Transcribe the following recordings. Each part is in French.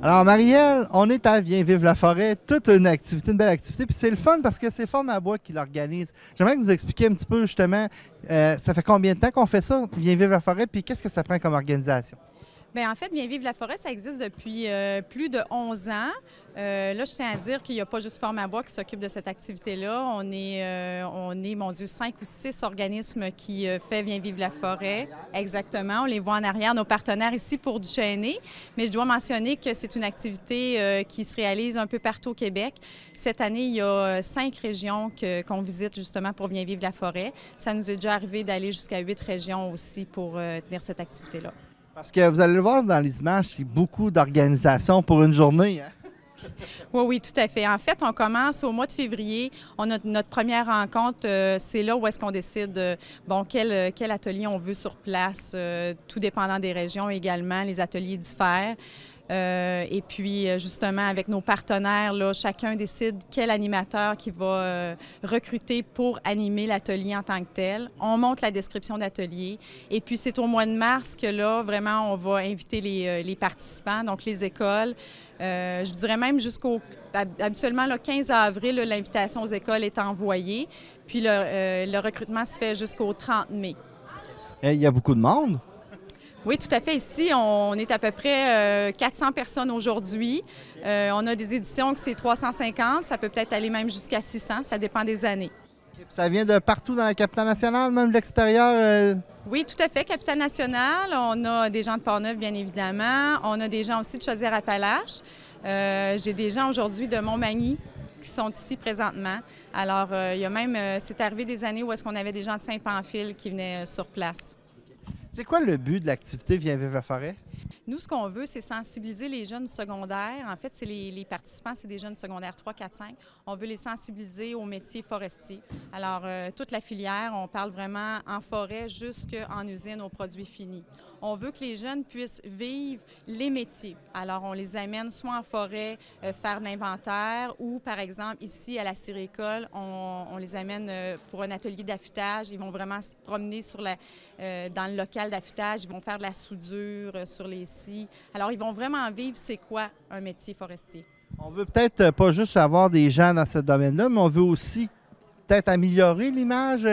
Alors, Marielle, on est à Viens vivre la forêt, toute une activité, une belle activité. Puis c'est le fun parce que c'est Forme à bois qui l'organise. J'aimerais que vous expliquiez un petit peu justement, ça fait combien de temps qu'on fait ça, Viens vivre la forêt, puis qu'est-ce que ça prend comme organisation? Bien, en fait, Bien vivre la forêt, ça existe depuis plus de 11 ans. Là, je tiens à dire qu'il n'y a pas juste Forme à bois qui s'occupe de cette activité-là. On est, mon Dieu, 5 ou 6 organismes qui fait Bien vivre la forêt. Exactement. On les voit en arrière, nos partenaires ici pour Duchesnay. Mais je dois mentionner que c'est une activité qui se réalise un peu partout au Québec. Cette année, il y a 5 régions qu'on visite justement pour Bien vivre la forêt. Ça nous est déjà arrivé d'aller jusqu'à 8 régions aussi pour tenir cette activité-là. Parce que vous allez le voir dans les images, c'est beaucoup d'organisation pour une journée, hein? Oui, oui, tout à fait. En fait, on commence au mois de février. On a notre première rencontre. C'est là où est-ce qu'on décide, quel atelier on veut sur place, tout dépendant des régions également. Les ateliers diffèrent. Et puis, justement, avec nos partenaires, là, chacun décide quel animateur qui va recruter pour animer l'atelier en tant que tel. On monte la description d'atelier. Et puis, c'est au mois de mars que là, vraiment, on va inviter les participants, donc les écoles. Je dirais même habituellement, le 15 avril, l'invitation aux écoles est envoyée. Puis, le recrutement se fait jusqu'au 30 mai. Il y a beaucoup de monde. Oui, tout à fait. Ici, on est à peu près 400 personnes aujourd'hui. On a des éditions que c'est 350. Ça peut peut-être aller même jusqu'à 600. Ça dépend des années. Ça vient de partout dans la capitale nationale, même de l'extérieur? Oui, tout à fait. Capitale-Nationale. On a des gens de Portneuf, bien évidemment. On a des gens aussi de Chaudière-Appalaches. J'ai des gens aujourd'hui de Montmagny qui sont ici présentement. Alors, il y a même, c'est arrivé des années où est-ce qu'on avait des gens de Saint-Pamphile qui venaient sur place. C'est quoi le but de l'activité Viens vivre la forêt? Nous, ce qu'on veut, c'est sensibiliser les jeunes secondaires. En fait, c'est les participants, c'est des jeunes secondaires 3, 4, 5. On veut les sensibiliser aux métiers forestiers. Alors, toute la filière, on parle vraiment en forêt jusqu'en usine aux produits finis. On veut que les jeunes puissent vivre les métiers. Alors, on les amène soit en forêt, faire de l'inventaire, ou, par exemple, ici, à la Cirécole, on les amène pour un atelier d'affûtage. Ils vont vraiment se promener dans le local d'affûtage. Ils vont faire de la soudure sur les scies. Alors, ils vont vraiment vivre c'est quoi un métier forestier. On veut peut-être pas juste avoir des gens dans ce domaine-là, mais on veut aussi peut-être améliorer l'image.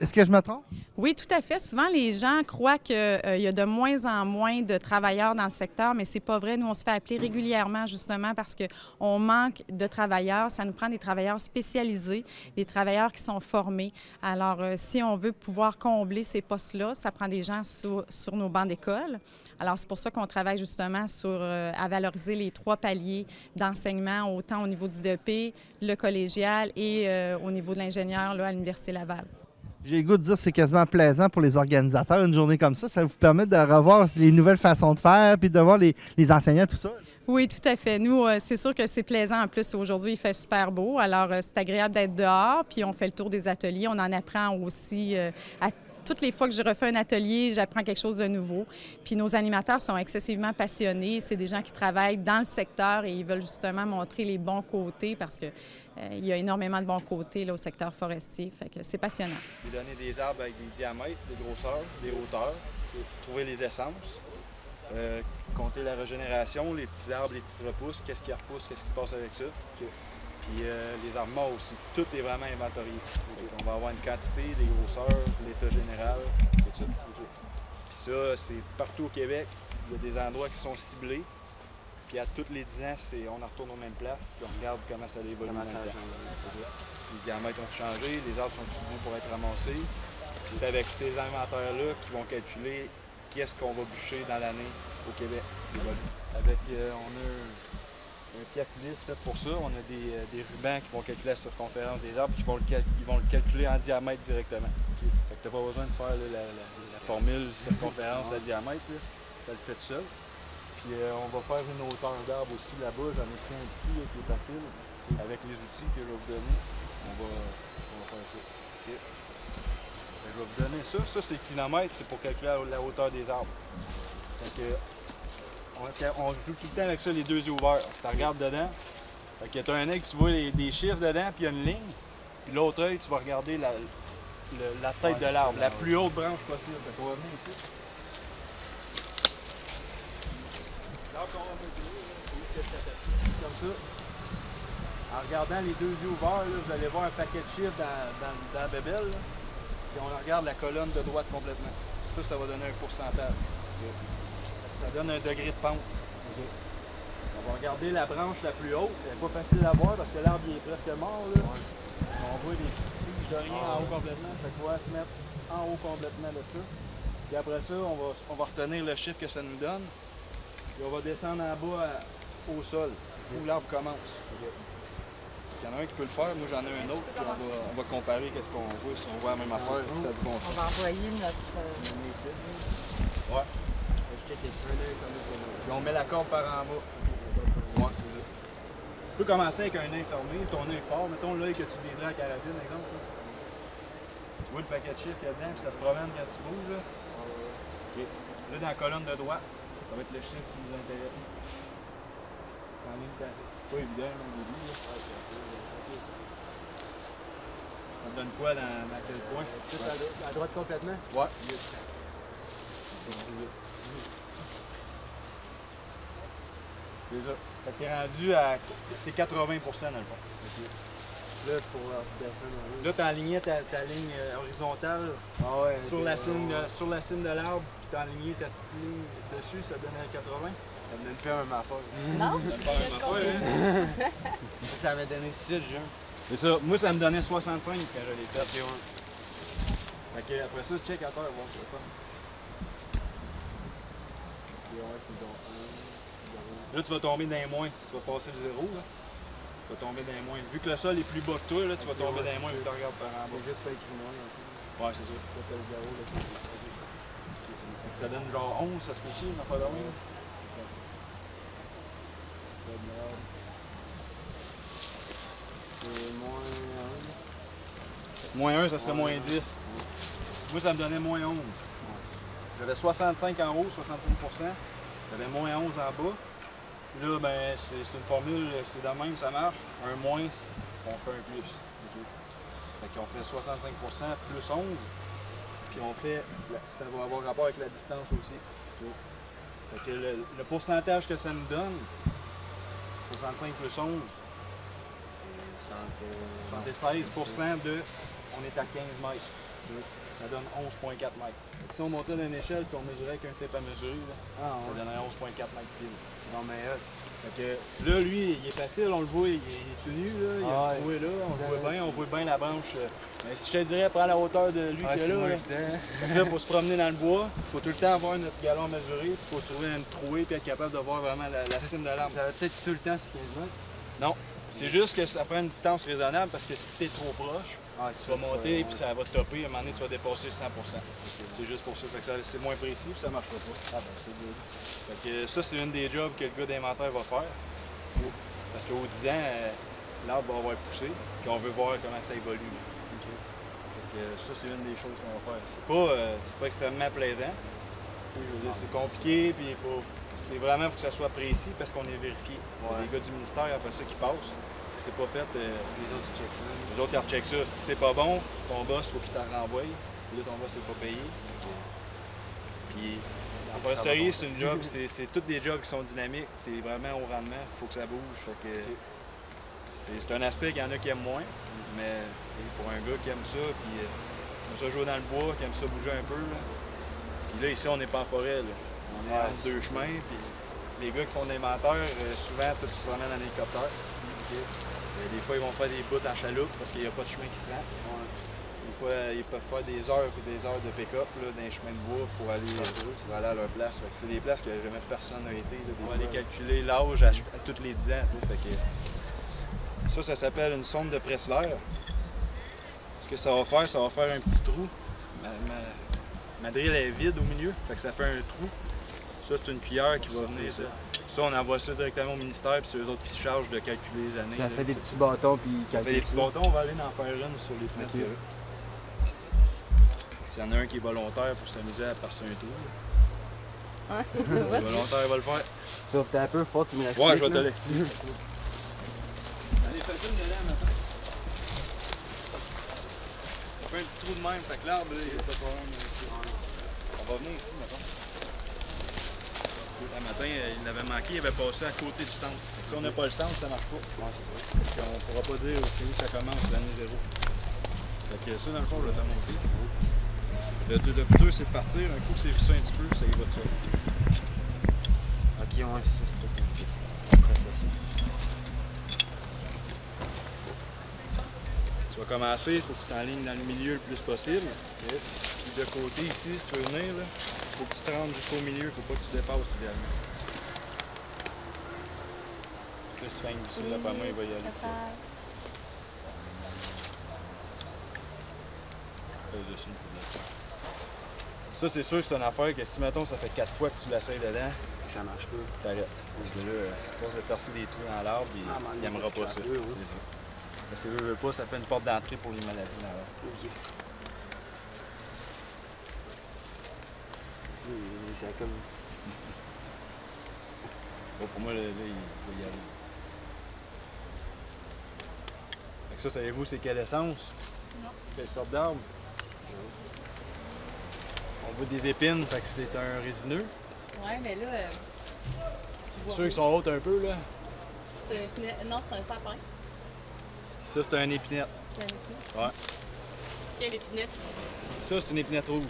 Est-ce que je me trompe? Oui, tout à fait. Souvent, les gens croient qu'il y a de moins en moins de travailleurs dans le secteur, mais c'est pas vrai. Nous, on se fait appeler régulièrement, justement, parce qu'on manque de travailleurs. Ça nous prend des travailleurs spécialisés, des travailleurs qui sont formés. Alors, si on veut pouvoir combler ces postes-là, ça prend des gens sur nos bancs d'école. Alors, c'est pour ça qu'on travaille justement à valoriser les 3 paliers d'enseignement, autant au niveau du DEP, le collégial et au niveau de l'ingénieur là, à l'Université Laval. J'ai le goût de dire que c'est quasiment plaisant pour les organisateurs, une journée comme ça. Ça vous permet de revoir les nouvelles façons de faire, puis de voir les enseignants, tout ça. Oui, tout à fait. Nous, c'est sûr que c'est plaisant. En plus, aujourd'hui, il fait super beau. Alors, c'est agréable d'être dehors, puis on fait le tour des ateliers. On en apprend aussi toutes les fois que je refais un atelier, j'apprends quelque chose de nouveau. Puis nos animateurs sont excessivement passionnés. C'est des gens qui travaillent dans le secteur et ils veulent justement montrer les bons côtés parce que il y a énormément de bons côtés là, au secteur forestier. Fait que c'est passionnant. Donner des arbres avec des diamètres, des grosseurs, des hauteurs, trouver les essences, compter la régénération, les petits arbres, les petites repousses, qu'est-ce qui repousse, qu'est-ce qui se passe avec ça. Puis les arbres morts aussi, tout est vraiment inventorié. On va avoir une quantité, des grosseurs, l'état général, tout ça. Puis ça, c'est partout au Québec. Il y a des endroits qui sont ciblés. Puis à tous les 10 ans, on en retourne aux mêmes places, puis on regarde comment ça évolue. Les diamètres ont changé, les arbres sont dus pour être ramassés. Puis c'est avec ces inventaires-là qu'ils vont calculer qu'est-ce qu'on va bûcher dans l'année au Québec. On a un calculiste fait pour ça. On a des rubans qui vont calculer la circonférence des arbres, ils vont le calculer en diamètre directement. Fait que tu n'as pas besoin de faire la formule circonférence à diamètre, là. Ça le fait tout seul. Puis on va faire une hauteur d'arbre aussi là-bas. J'en ai pris un petit là, qui est facile. Avec les outils que je vais vous donner, on va faire ça. Okay. Je vais vous donner ça. Ça, c'est kilomètre, c'est pour calculer la hauteur des arbres. Fait que, on joue tout le temps avec ça, les 2 yeux ouverts. Tu regardes dedans. Fait que tu as un œil, tu vois des chiffres dedans, puis il y a une ligne. Puis l'autre œil, tu vas regarder la tête de l'arbre, la plus haute branche possible. Fait qu'on va venir ici. L'arbre qu'on va mesurer, comme ça. En regardant les deux yeux ouverts, là, vous allez voir un paquet de chiffres dans la bébelle. Là. Puis on regarde la colonne de droite complètement. Ça va donner un pourcentage. Ça donne un degré de pente. On va regarder la branche la plus haute. Elle n'est pas facile à voir parce que l'arbre est presque mort. Là. On voit des petites tiges de rien en haut complètement. Fait qu'on va se mettre en haut complètement de ça. Puis après ça, on va retenir le chiffre que ça nous donne. Puis on va descendre en bas au sol, où l'arbre commence. Il y en a un qui peut le faire, moi j'en ai un autre. Puis on va comparer qu'est-ce qu'on voit, si on voit la même affaire, si ça te On va envoyer notre... Ouais. Puis on met la corde par en bas. Ouais, c'est ça. Tu peux commencer avec un œil fermé, ton œil fort. Mettons l'œil que tu viserais à la carabine, exemple. Là. Tu vois le paquet de chiffres qu'il y a dedans, puis ça se promène quand tu bouges. Là. Okay. Là, dans la colonne de droite, ça va être le chiffre qui nous intéresse. C'est pas évident au début. Là. Ça te donne quoi dans quel point? À droite complètement? Ouais. C'est ça. Fait que t'es rendu à... C'est 80% dans le fond. Okay. Là, pour descendre. Là, t'enlignais ta ligne horizontale sur la cime de l'arbre, puis t'enlignais ta petite ligne dessus, ça donnait 80. Ça me donne pas un affaire. Non? Ça me donne pas un affaire, hein? Ça m'a donné 6 juin. C'est ça. Moi, ça me donnait 65 quand je l'ai fait. Fait que après ça, je check à terre, voir ce que ça fait. Là, tu vas tomber dans les moins. Tu vas passer le 0, là. Tu vas tomber dans les moins. Vu que le sol est plus bas que toi, là, tu vas tomber dans les moins et tu regardes par en bas. C'est juste pas écrit moins. Ouais, c'est ça. Là, t'as le 0, là. Ça donne genre 11, ça se peut aussi, ma fois d'arrière. C'est moins 1. Moins 1, ça serait moins 10. Moi, ça me donnait moins 11. J'avais 65 en haut, 65%. J'avais moins 11 en bas. Là, ben, c'est une formule, c'est de même, ça marche. Un moins, on fait un plus. Okay. Fait qu'on fait 65% plus 11. Puis on fait, ça va avoir rapport avec la distance aussi. Okay. Fait que le pourcentage que ça nous donne, 65 plus 11, c'est 76% de, on est à 15 mètres. Okay. Ça donne 11,4 mètres. Si on montait d'une échelle et on mesurait avec un tape à mesurer, là, ça donnerait 11,4 mètres pile. C'est dans mes Fait que là, lui, il est facile, on le voit, il est tout nu, là, il a trouvé là, on voit bien la branche. Mais si je te dirais, prends la hauteur de lui qu'il y a là. Il faut se promener dans le bois, il faut tout le temps avoir notre galon mesuré, il faut trouver une trouée et être capable de voir vraiment la cime de l'arbre. Ça va être tout le temps sur 15 mètres? Non. C'est juste que ça prend une distance raisonnable parce que si tu es trop proche, tu vas monter et ça va te topper. À un moment donné, tu vas dépasser 100%. C'est juste pour ça. Fait que c'est moins précis et ça ne marchera pas. C'est good. Fait que ça, c'est une des jobs que le gars d'inventaire va faire. Parce qu'au 10 ans, l'arbre va avoir poussé et on veut voir comment ça évolue. Fait que ça, c'est une des choses qu'on va faire. C'est pas extrêmement plaisant. C'est compliqué, puis c'est vraiment faut que ça soit précis parce qu'on est vérifié. Il y a des gars du ministère après ça qui passent. Si c'est pas fait, les autres ils checkent ça. Les autres ils recheckent ça. Si c'est pas bon, ton boss, il faut qu'il t'en renvoie. Puis là, ton boss n'est pas payé. Puis en foresterie, c'est une job, c'est tous des jobs qui sont dynamiques. Tu es vraiment au rendement, il faut que ça bouge. Fait que c'est un aspect qu'il y en a qui aiment moins. Mais pour un gars qui aime ça, puis qui aime ça jouer dans le bois, qui aime ça bouger un peu. Là. Puis là, ici, on n'est pas en forêt. Là. On est entre deux chemins. Puis les gars qui font de l'inventaire, souvent, tu te promènes en hélicoptère. Des fois, ils vont faire des bouts en chaloupe parce qu'il n'y a pas de chemin qui se rend. Des fois, ils peuvent faire des heures de pick-up dans les chemins de bois pour aller à leur place. C'est des places que jamais personne n'a été. Là. On va aller calculer l'âge à tous les 10 ans. Fait que ça s'appelle une sonde de presse-l'air. Ce que ça va faire un petit trou. Ma drill est vide au milieu, fait que ça fait un trou. Ça, c'est une cuillère qui va venir ça. Ça, on envoie ça directement au ministère, puis c'est eux autres qui se chargent de calculer les années. Ça fait des petits bâtons, puis ça fait des petits bâtons, on va aller en faire une sur les fenêtres. Okay. S'il y en a un qui est volontaire pour s'amuser à passer un trou. Ouais. Le volontaire va le faire. T'es un peu fort, tu me l'expliques. Ouais, je vais te l'expliquer. Allez, fais une dedans maintenant. Ça fait un petit trou de même, fait que l'arbre, il n'y a pas de problème. On va venir ici maintenant. Un matin, il l'avait manqué, il avait passé à côté du centre. Si on n'a pas le centre, ça marche pas. Ouais, c'est ça. On ne pourra pas dire c'est où ça commence, l'année 0. Fait que ça, dans le fond, je vais t'en monter. Le plus dur, c'est de partir. Un coup que c'est vissé un petit peu, ça y va de ça. Ok, ouais, c'est tout. Après ça. Tu vas commencer, il faut que tu t'enlignes dans le milieu le plus possible. Puis de côté ici, si tu veux venir, il faut que tu te rendes jusqu'au milieu, il ne faut pas que tu dépasses idéalement. Là, si tu fais ici, là, pas moi, il va y aller. Dessus. Ça, c'est sûr que c'est une affaire que si, mettons, ça fait 4 fois que tu l'essayes dedans, Ça marche pas. t'arrêtes. Parce que là, à force de percer des trous dans l'arbre, il n'aimera pas ça. C'est sûr. Parce que veut pas, ça fait une porte d'entrée pour les maladies dans l'arbre. Ok. C'est comme. Bon, pour moi, là, il va y aller. Fait que ça, savez-vous, c'est quelle essence? Non. Quelle sorte d'arbre? On voit des épines, fait que c'est un résineux. Ouais, mais là. C'est sûr qu'ils sont hautes un peu, là. Non, c'est un sapin. Ça, c'est un épinette. C'est un épinette. Ouais. Quelle épinette? Ça, c'est une épinette rouge.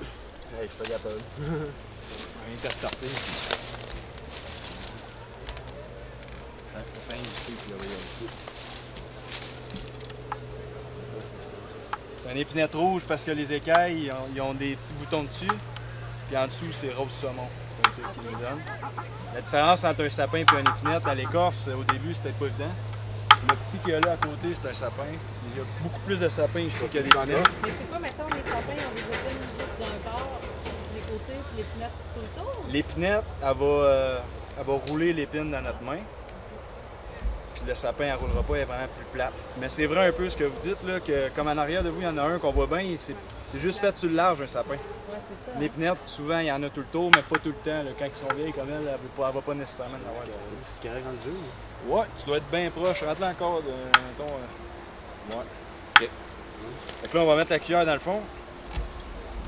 Hey, je suis pas capable. On est à starter. Fin ici, puis là, c'est une épinette rouge parce que les écailles, ils ont des petits boutons dessus. Puis en dessous, c'est rose saumon. C'est un truc qu'ils nous donne. La différence entre un sapin et une épinette à l'écorce, au début, c'était pas évident. Le petit qu'il y a là à côté, c'est un sapin. Il y a beaucoup plus de sapins ici que l'épinette. Mais c'est quoi, mettons, les sapins, ils ont des épines juste d'un bord, juste des côtés, puis l'épinette tout le tour? L'épinette, elle va rouler l'épine dans notre main. Puis le sapin, elle ne roulera pas, elle est vraiment plus plate. Mais c'est vrai un peu ce que vous dites, là, que comme en arrière de vous, il y en a un qu'on voit bien, c'est juste fait sur le large, un sapin. Ouais, c'est ça. L'épinette, souvent, il y en a tout le tour, mais pas tout le temps. Là. Quand ils sont vieilles comme elle va pas nécessairement en avoir. C'est carré dans le jeu. Ouais, tu dois être bien proche. Rentre là encore de. Mettons, ouais. OK. Fait que là, on va mettre la cuillère dans le fond.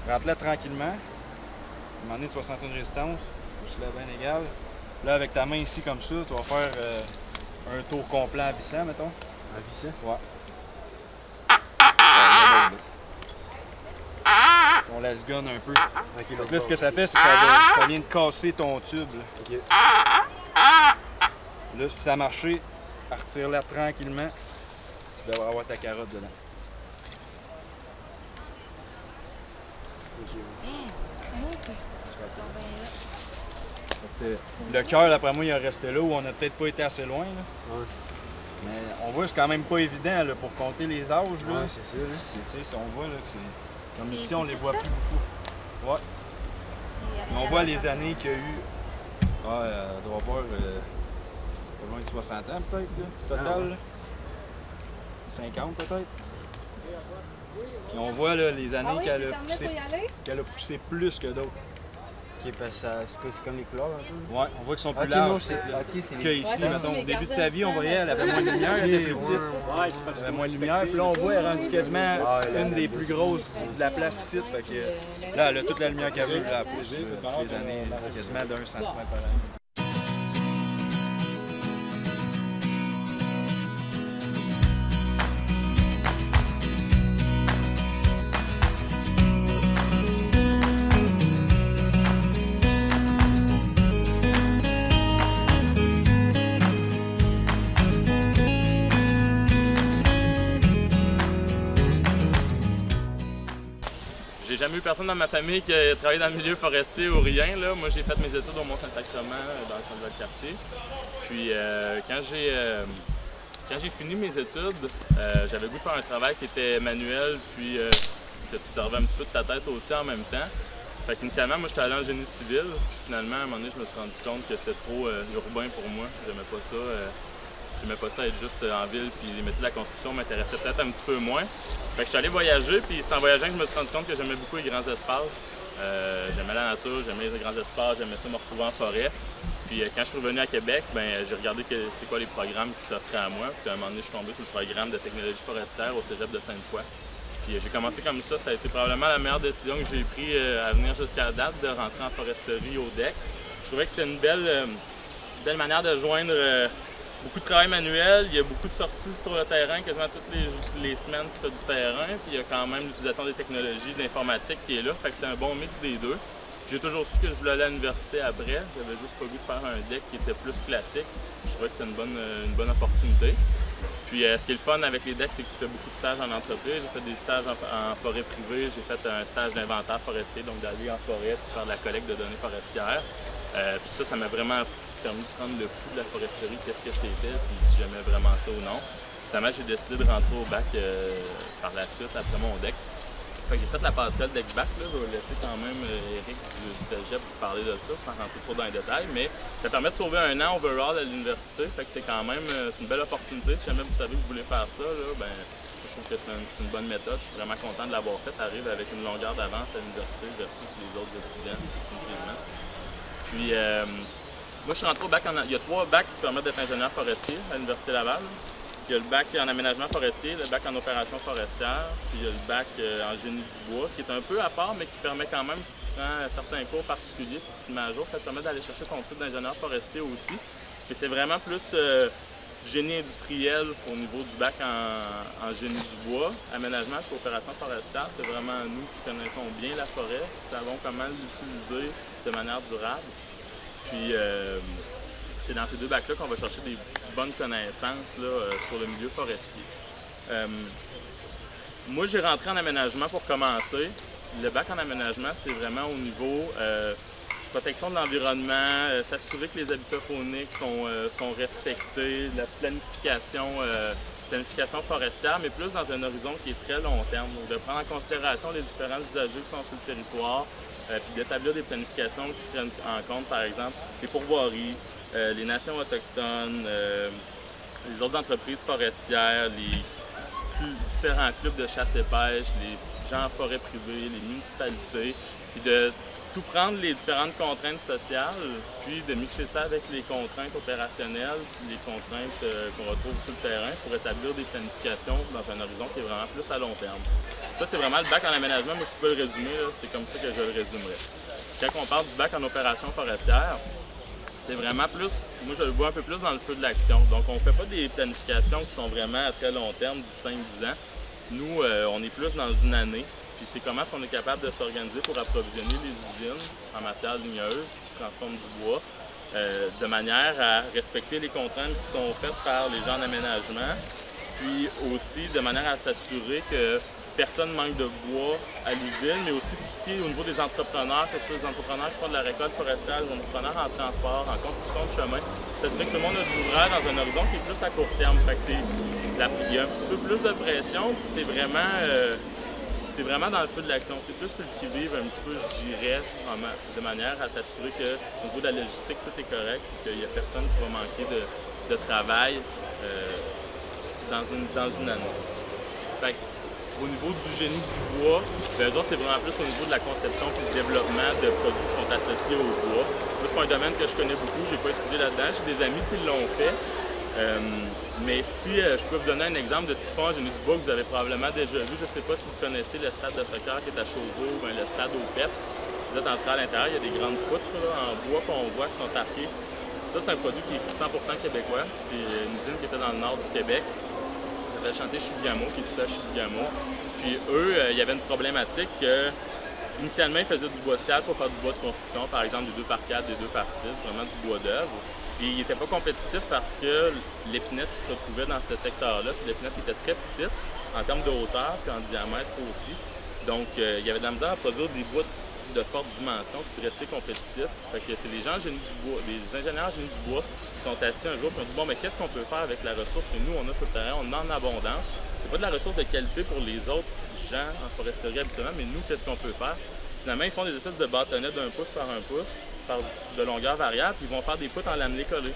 Rentre là tranquillement. À un moment donné, tu vas sentir une résistance. Juste là, bien égal. Là, avec ta main ici, comme ça, tu vas faire un tour complet en vissant, mettons. En vissant? Ouais. On la gun un peu. Ok, Donc là, ce que ça fait, c'est que ça vient de casser ton tube. Là. Ok. Là, si ça a marché, retire-la tranquillement. Tu devrais avoir ta carotte dedans. Ok. Le cœur, d'après moi, il est resté là où on n'a peut-être pas été assez loin. Là. Ouais. Mais on voit que c'est quand même pas évident là, pour compter les âges. Là. Ouais, c'est ça. Là. Tu sais, si on voit là, que c'est. Comme C'est- ici, on c'est les tout voit ça? plus beaucoup. Ouais. Mais on voit les années qu'il y a eu. Ah, elle doit avoir pas loin de 60 ans peut-être, là, total. Ah ouais. Là. 50 peut-être. Et on voit là, les années Ah oui, qu'elle c'est a terminé, faut poussé, y aller? qu'elle a poussé plus que d'autres. Ok, parce que c'est comme les couleurs un peu. Ouais, on voit qu'ils sont plus Ok, larges. non, c'est. Ok, c'est Que les. ici, Ouais, c'est mettons, ça, au début de les sa vie, on voyait, elle avait moins de lumière, elle était plus petite. Elle avait moins de lumière, puis là, on voit, elle est rendue quasiment une des plus grosses de la place ici. Fait que là, elle a toute la lumière qu'elle veut, là, elle pousse toutes les années, quasiment d'1 cm par année. J'ai jamais eu personne dans ma famille qui a travaillé dans le milieu forestier ou rien. Là. Moi, j'ai fait mes études au Mont-Saint-Sacrement, dans le quartier. Puis, quand j'ai fini mes études, j'avais le goût de faire un travail qui était manuel, puis que tu servais un petit peu de ta tête aussi en même temps. Fait qu'initialement, moi, j'étais allé en génie civil. Puis, finalement, à un moment donné, je me suis rendu compte que c'était trop urbain pour moi. J'aimais pas ça. J'aimais pas ça être juste en ville, puis les métiers de la construction m'intéressaient peut-être un petit peu moins. Fait que je suis allé voyager, puis c'est en voyageant que je me suis rendu compte que j'aimais beaucoup les grands espaces. J'aimais la nature, j'aimais les grands espaces, j'aimais ça me retrouver en forêt. Puis quand je suis revenu à Québec, j'ai regardé c'était quoi les programmes qui s'offraient à moi. Puis à un moment donné, je suis tombé sur le programme de technologie forestière au Cégep de Sainte-Foy. Puis j'ai commencé comme ça a été probablement la meilleure décision que j'ai prise à venir jusqu'à la date, de rentrer en foresterie au DEC. Je trouvais que c'était une belle manière de joindre beaucoup de travail manuel. Il y a beaucoup de sorties sur le terrain, quasiment toutes les semaines tu fais du terrain. Puis il y a quand même l'utilisation des technologies, de l'informatique qui est là. Fait que c'était un bon mix des deux. J'ai toujours su que je voulais aller à l'université après. J'avais juste pas vu de faire un deck qui était plus classique. Je trouvais que c'était une bonne opportunité. Puis ce qui est le fun avec les decks, c'est que tu fais beaucoup de stages en entreprise. J'ai fait des stages en forêt privée. J'ai fait un stage d'inventaire forestier, donc d'aller en forêt pour faire de la collecte de données forestières. Puis ça m'a vraiment permis de prendre le pouls de la foresterie, qu'est-ce que c'était, puis si j'aimais vraiment ça ou non. Finalement, j'ai décidé de rentrer au bac par la suite, après mon deck. Fait que j'ai fait la passerelle deck-bac, je vais laisser quand même Eric du Cégep vous parler de ça, sans rentrer trop dans les détails, mais ça permet de sauver un an overall à l'université, fait que c'est quand même une belle opportunité. Si jamais vous savez que vous voulez faire ça, là, ben, je trouve que c'est une bonne méthode, je suis vraiment content de l'avoir fait. Arrive avec une longueur d'avance à l'université versus les autres étudiants, définitivement. Puis, moi, je suis rentré au bac il y a 3 bacs qui permettent d'être ingénieur forestier à l'Université Laval. Il y a le bac en aménagement forestier, le bac en opération forestière, puis il y a le bac en génie du bois, qui est un peu à part, mais qui permet quand même, si tu prends certains cours particuliers, puis tu te mets à jour, ça te permet d'aller chercher ton titre d'ingénieur forestier aussi. Mais c'est vraiment plus du génie industriel au niveau du bac en génie du bois. Aménagement et opération forestière, c'est vraiment nous qui connaissons bien la forêt, qui savons comment l'utiliser de manière durable. Puis c'est dans ces 2 bacs-là qu'on va chercher des bonnes connaissances là, sur le milieu forestier. Moi, j'ai rentré en aménagement pour commencer. Le bac en aménagement, c'est vraiment au niveau protection de l'environnement, s'assurer que les habitats fauniques sont respectés, la planification forestière, mais plus dans un horizon qui est très long terme. Donc, de prendre en considération les différents usagers qui sont sur le territoire, puis d'établir des planifications qui prennent en compte, par exemple, les pourvoiries, les nations autochtones, les autres entreprises forestières, les différents clubs de chasse et pêche, les gens en forêt privée, les municipalités, puis de tout prendre les différentes contraintes sociales, puis de mixer ça avec les contraintes opérationnelles, puis les contraintes qu'on retrouve sur le terrain pour établir des planifications dans un horizon qui est vraiment plus à long terme. Ça, c'est vraiment le bac en aménagement. Moi, je peux le résumer, c'est comme ça que je le résumerais. Quand on parle du bac en opération forestière, c'est vraiment plus, moi je le vois un peu plus dans le feu de l'action. Donc on ne fait pas des planifications qui sont vraiment à très long terme, du 5-10 ans. Nous, on est plus dans une année. Puis c'est comment est-ce qu'on est capable de s'organiser pour approvisionner les usines en matière ligneuse qui transforment du bois, de manière à respecter les contraintes qui sont faites par les gens d'aménagement, puis aussi de manière à s'assurer que personne manque de bois à l'usine, mais aussi tout ce qui est au niveau des entrepreneurs, que ce soit des entrepreneurs qui font de la récolte forestière, des entrepreneurs en transport, en construction de chemin. Ça se fait que tout le monde a de l'ouvrage dans un horizon qui est plus à court terme. Fait que il y a un petit peu plus de pression, puis c'est vraiment dans le feu de l'action. C'est plus sur le qui-vive un petit peu, je dirais, de manière à t'assurer qu'au niveau de la logistique, tout est correct, qu'il n'y a personne qui va manquer de travail dans une année. Fait que, au niveau du génie du bois, eux autres, c'est vraiment plus au niveau de la conception et du développement de produits qui sont associés au bois. Moi, c'est pas un domaine que je connais beaucoup, j'ai pas étudié là-dedans. J'ai des amis qui l'ont fait. Mais si je peux vous donner un exemple de ce qu'ils font en génie du bois que vous avez probablement déjà vu, je ne sais pas si vous connaissez le stade de soccer qui est à Chauveau ou le stade au PEPS. Vous êtes entré à l'intérieur, il y a des grandes poutres là, en bois qu'on voit qui sont arquées. Ça, c'est un produit qui est 100% québécois. C'est une usine qui était dans le nord du Québec. Ça s'appelle Chantier Chibougamau, qui est tout ça à Chibougamau. Puis eux, il y avait une problématique que, initialement, ils faisaient du bois sciable pour faire du bois de construction, par exemple des 2x4, des 2x6, vraiment du bois d'œuvre. Puis ils n'étaient pas compétitifs parce que l'épinette qui se retrouvait dans ce secteur-là, c'est l'épinette qui était très petite en termes de hauteur puis en diamètre aussi. Donc il y avait de la misère à produire des bois de forte dimension puis de rester compétitifs. Fait que c'est les gens génie du bois, les ingénieurs génie du bois qui sont assis un jour et qui ont dit bon, mais qu'est-ce qu'on peut faire avec la ressource que nous on a sur le terrain, on en a en abondance. C'est pas de la ressource de qualité pour les autres gens en foresterie habituellement, mais nous, qu'est-ce qu'on peut faire? Finalement, ils font des espèces de bâtonnets d'1 pouce par 1 pouce, de longueur variable, puis ils vont faire des poutres en lamelé collé.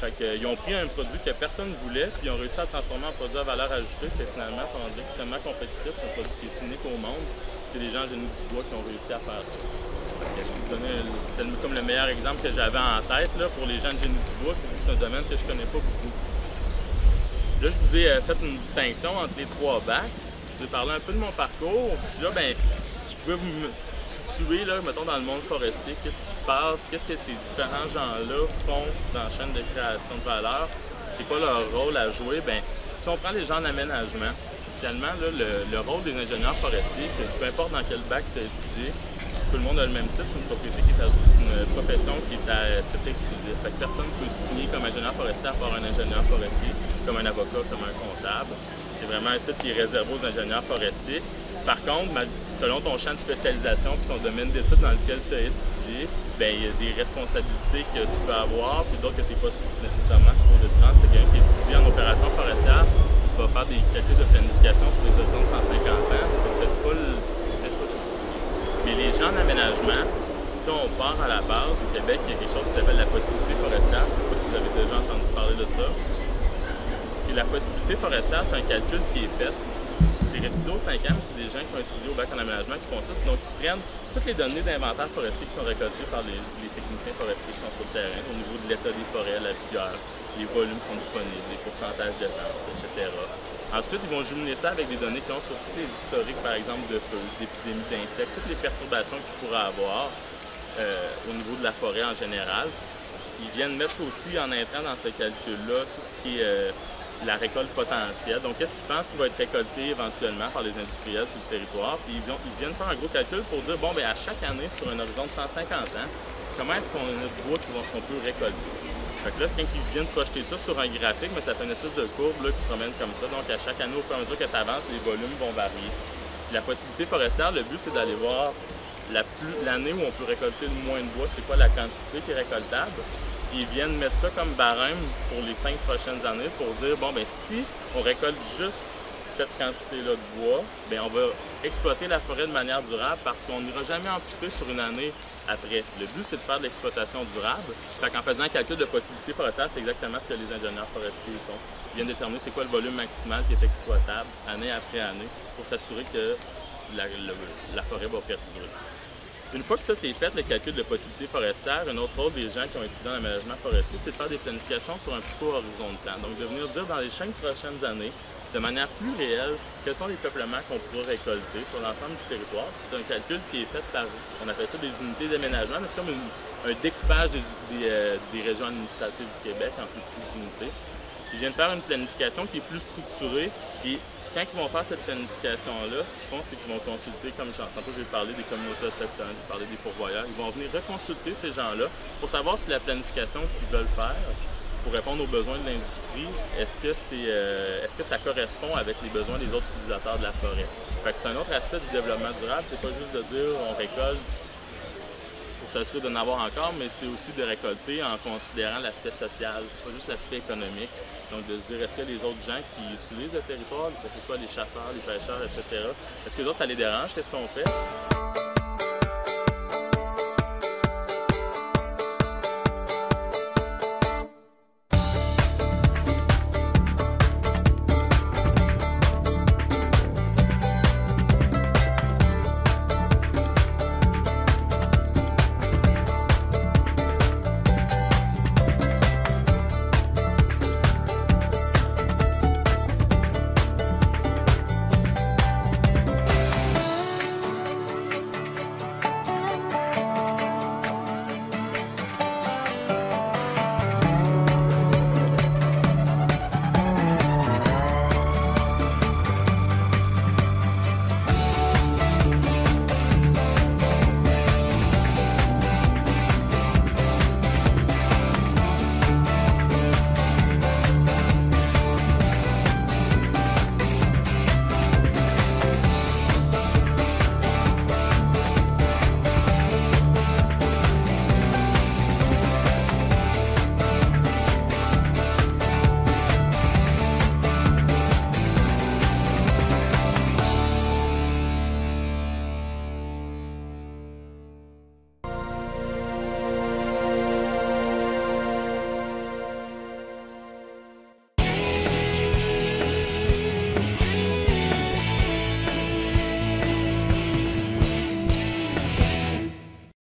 Fait qu'ils ont pris un produit que personne ne voulait, puis ils ont réussi à le transformer en produit à valeur ajoutée, puis finalement, ils sont rendus extrêmement compétitifs. C'est un produit qui est unique au monde, puis c'est les gens génie du bois qui ont réussi à faire ça. Je vais vous donner comme le meilleur exemple que j'avais en tête là, pour les gens de génie du bois, puis c'est un domaine que je connais pas beaucoup. Là, je vous ai fait une distinction entre les 3 bacs. Je vous ai parlé un peu de mon parcours. Puis là, ben, si je pouvais vous situer, là, mettons, dans le monde forestier, qu'est-ce qui se passe, qu'est-ce que ces différents gens-là font dans la chaîne de création de valeur, c'est quoi leur rôle à jouer. Bien, si on prend les gens en aménagement, initialement, là, le rôle des ingénieurs forestiers, peu importe dans quel bac tu as étudié, tout le monde a le même titre, c'est une profession qui est à titre exclusif. Fait que personne ne peut signer comme ingénieur forestier à part un ingénieur forestier, comme un avocat, comme un comptable. C'est vraiment un titre qui est réservé aux ingénieurs forestiers. Par contre, selon ton champ de spécialisation et ton domaine d'études dans lequel tu as étudié, bien, il y a des responsabilités que tu peux avoir, puis d'autres que tu n'es pas nécessairement supposé prendre. Tu es quelqu'un qui étudie en opération forestière, tu vas faire des calculs de planification sur des horizons de 150 ans, c'est peut-être pas justifié. Mais les gens en aménagement, si on part à la base, au Québec, il y a quelque chose qui s'appelle la possibilité forestière. Je ne sais pas si vous avez déjà entendu parler de ça. Puis la possibilité forestière, c'est un calcul qui est fait. C'est révisé aux 5 ans, mais c'est des gens qui ont étudié au bac en aménagement qui font ça. Sinon, ils prennent toutes les données d'inventaire forestier qui sont récoltées par les techniciens forestiers qui sont sur le terrain, au niveau de l'état des forêts, la vigueur, les volumes qui sont disponibles, les pourcentages d'essence, etc. Ensuite, ils vont jumeler ça avec des données qu'ils ont sur tous les historiques, par exemple, de feux, d'épidémies d'insectes, toutes les perturbations qu'ils pourraient avoir au niveau de la forêt en général. Ils viennent mettre aussi en intrant dans ce calcul-là tout ce qui est la récolte potentielle. Donc, qu'est-ce qu'ils pensent qui va être récolté éventuellement par les industriels sur le territoire? Puis ils viennent faire un gros calcul pour dire, bon, bien, à chaque année, sur un horizon de 150 ans, comment est-ce qu'on a notre bois qu'on peut récolter? Fait que là, quand ils viennent projeter ça sur un graphique, mais ça fait une espèce de courbe là, qui se promène comme ça. Donc, à chaque année, au fur et à mesure que tu avances, les volumes vont varier. Puis la possibilité forestière, le but, c'est d'aller voir l'année où on peut récolter le moins de bois, c'est quoi la quantité qui est récoltable. Puis ils viennent mettre ça comme barème pour les 5 prochaines années pour dire, bon, bien, si on récolte juste cette quantité-là de bois, bien, on va exploiter la forêt de manière durable parce qu'on n'ira jamais amputer sur une année après. Le but, c'est de faire de l'exploitation durable. Fait qu'en faisant un calcul de possibilité forestière, c'est exactement ce que les ingénieurs forestiers font. Ils viennent déterminer c'est quoi le volume maximal qui est exploitable année après année pour s'assurer que la forêt va perdurer. Une fois que ça c'est fait, le calcul de possibilité forestière, un autre rôle des gens qui ont étudié en aménagement forestier, c'est de faire des planifications sur un plus court horizon de temps. Donc de venir dire dans les 5 prochaines années, de manière plus réelle, quels sont les peuplements qu'on pourra récolter sur l'ensemble du territoire. C'est un calcul qui est fait par, on appelle ça des unités d'aménagement, mais c'est comme un découpage des régions administratives du Québec en plus petites unités. Ils viennent faire une planification qui est plus structurée et quand ils vont faire cette planification-là, ce qu'ils font, c'est qu'ils vont consulter, comme tantôt j'ai parlé des communautés autochtones, j'ai parlé des pourvoyeurs, ils vont venir reconsulter ces gens-là pour savoir si la planification qu'ils veulent faire pour répondre aux besoins de l'industrie, est-ce que ça correspond avec les besoins des autres utilisateurs de la forêt. Fait que c'est un autre aspect du développement durable, c'est pas juste de dire on récolte pour s'assurer d'en avoir encore, mais c'est aussi de récolter en considérant l'aspect social, pas juste l'aspect économique. Donc de se dire, est-ce que les autres gens qui utilisent le territoire, que ce soit les chasseurs, les pêcheurs, etc., est-ce que les autres, ça les dérange? Qu'est-ce qu'on fait?